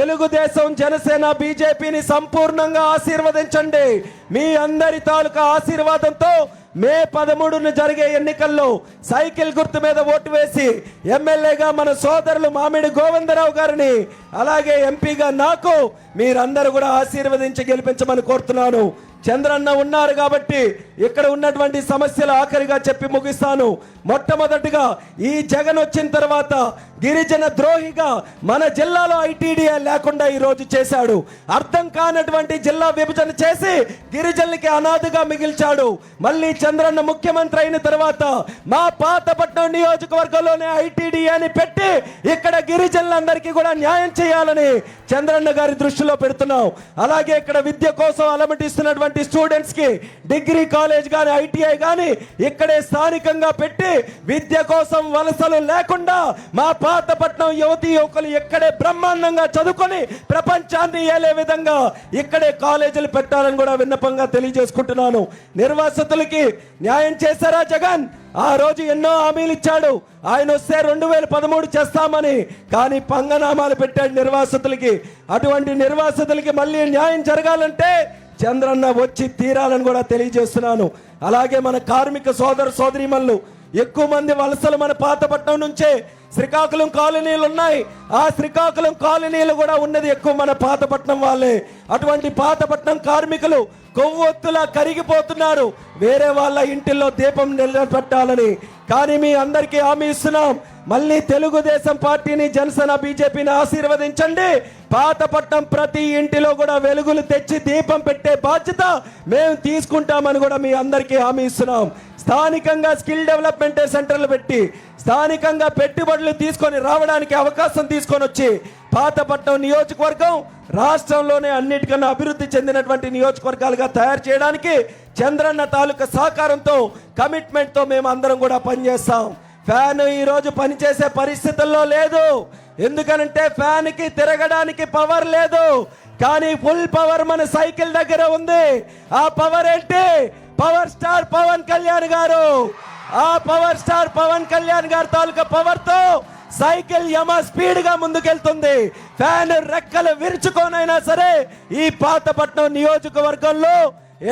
తెలుగుదేశం, జనసేన, బీజేపీని సంపూర్ణంగా ఆశీర్వదించండి. మీ అందరి తాలూకా ఆశీర్వాదంతో మే 13న జరిగే ఎన్నికల్లో సైకిల్ గుర్తు మీద ఓటు వేసి ఎమ్మెల్యేగా మన సోదరులు మామిడి గోవిందరావు గారిని, అలాగే ఎంపీగా నాకు మీరందరూ కూడా ఆశీర్వదించి గెలిపించమని కోరుతున్నాను. చంద్రన్న ఉన్నారు కాబట్టి ఇక్కడ ఉన్నటువంటి సమస్యలు ఆఖరిగా చెప్పి ముగిస్తాను. మొట్టమొదటిగా ఈ జగన్ వచ్చిన తర్వాత గిరిజన ద్రోహిగా మన జిల్లాలో ఐటీడీఏ లేకుండా ఈరోజు చేశాడు. అర్థం కానటువంటి జిల్లా విభజన చేసి గిరిజనులకి అనాథగా మిగిల్చాడు. మళ్ళీ చంద్రన్న ముఖ్యమంత్రి అయిన తర్వాత మా పాతపట్నం నియోజకవర్గంలోనే ఐటీడీఏని పెట్టి ఇక్కడ గిరిజనులందరికీ కూడా న్యాయం చేయాలని చంద్రన్న గారి దృష్టిలో పెడుతున్నాం. అలాగే ఇక్కడ విద్య కోసం అలమటిస్తున్నటువంటి స్టూడెంట్స్ కి డిగ్రీ కాలేజ్ గాని, ఐటీఐ గాని ఇక్కడే స్థానికంగా పెట్టి విద్య కోసం వలసలు లేకుండా మా పాతపట్నం యువతీ యువకులు ఇక్కడే బ్రహ్మాండంగా చదువుకొని ప్రపంచాన్ని ఏలే విధంగా ఇక్కడే కాలేజీలు పెట్టాలని కూడా విన్నపంగా తెలియజేసుకుంటున్నాను. నిర్వాసితులకి న్యాయం చేశారా జగన్? ఆ రోజు ఎన్నో హామీలు ఇచ్చాడు. ఆయన వస్తే 2013 చేస్తామని, కానీ పంగనామాలు పెట్టాడు నిర్వాసితులకి. అటువంటి నిర్వాసితులకి మళ్ళీ న్యాయం జరగాలంటే చంద్రన్న వచ్చి తీరాలని కూడా తెలియజేస్తున్నాను. అలాగే మన కార్మిక సోదర సోదరీమణులు ఎక్కువ మంది వలసలు మన పాతపట్నం నుంచే శ్రీకాకుళం కాలనీలు ఉన్నాయి. ఆ శ్రీకాకుళం కాలనీలు కూడా ఉన్నది ఎక్కువ మన పాతపట్నం వాళ్ళే. అటువంటి పాతపట్నం కార్మికులు కొవ్వొత్తులా కరిగిపోతున్నారు వేరే వాళ్ళ ఇంటిల్లో దీపం నిలబెట్టాలని. కానీ మీ అందరికీ హామీ ఇస్తున్నాం, మళ్ళీ తెలుగుదేశం పార్టీని, జనసేన, బీజేపీని ఆశీర్వదించండి. పాతపట్నం ప్రతి ఇంటిలో కూడా వెలుగులు తెచ్చి దీపం పెట్టే బాధ్యత మేము తీసుకుంటామని కూడా మీ అందరికీ హామీ ఇస్తున్నాం. స్థానికంగా స్కిల్ డెవలప్మెంట్ సెంటర్లు పెట్టి స్థానికంగా పెట్టుబడులు తీసుకొని రావడానికి అవకాశం తీసుకొని వచ్చి పాతపట్నం నియోజకవర్గం రాష్ట్రంలోనే అన్నిటికన్నా అభివృద్ధి చెందినటువంటి నియోజకవర్గాలుగా తయారు చేయడానికి చంద్రన్న తాలూకా సహకారంతో, కమిట్మెంట్తో మేము అందరం కూడా పనిచేస్తాం. ఫ్యాన్ ఈరోజు పనిచేసే పరిస్థితుల్లో లేదు. ఎందుకనంటే ఫ్యాన్కి తిరగడానికి పవర్ లేదు. కానీ ఫుల్ పవర్ మన సైకిల్ దగ్గర ఉంది. ఆ పవర్ ఏంటి? పవర్ స్టార్ పవన్ కళ్యాణ్ గారు. ఆ పవర్ స్టార్ పవన్ కళ్యాణ్ గారి తాలూకా పవర్ తో సైకిల్ యమ స్పీడ్ గా ముందుకెళ్తుంది. ఫ్యాన్ రెక్కలు విరుచుకోనైనా సరే ఈ పాతపట్నం నియోజకవర్గంలో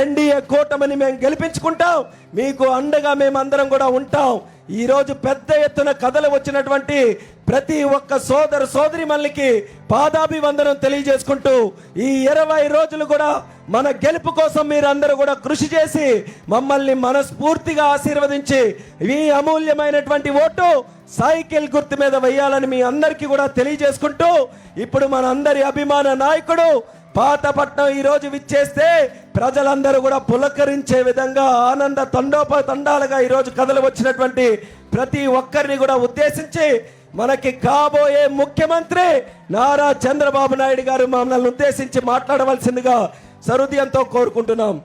ఎన్డీఏ కూటమిని మేము గెలిపించుకుంటాం. మీకు అండగా మేమందరం కూడా ఉంటాం. ఈ రోజు పెద్ద ఎత్తున కథలు వచ్చినటువంటి ప్రతి ఒక్క సోదర సోదరిమణులకి పాదాభివందనం తెలియజేసుకుంటూ ఈ 20 రోజులు కూడా మన గెలుపు కోసం మీరందరూ కూడా కృషి చేసి మమ్మల్ని మనస్ఫూర్తిగా ఆశీర్వదించి ఈ అమూల్యమైనటువంటి ఓటు సైకిల్ గుర్తు మీద వేయాలని మీ అందరికీ కూడా తెలియజేసుకుంటూ, ఇప్పుడు మన అందరి అభిమాన నాయకుడు పాతపట్నం ఈ రోజు విచ్చేస్తే ప్రజలందరూ కూడా పులకరించే విధంగా ఆనంద తండోపతండాలుగా ఈరోజు కథలు వచ్చినటువంటి ప్రతి ఒక్కరిని కూడా ఉద్దేశించి మనకి కాబోయే ముఖ్యమంత్రి నారా చంద్రబాబు నాయుడు గారు మమ్మల్ని ఉద్దేశించి మాట్లాడవలసిందిగా సహృదయంతో కోరుకుంటున్నాం.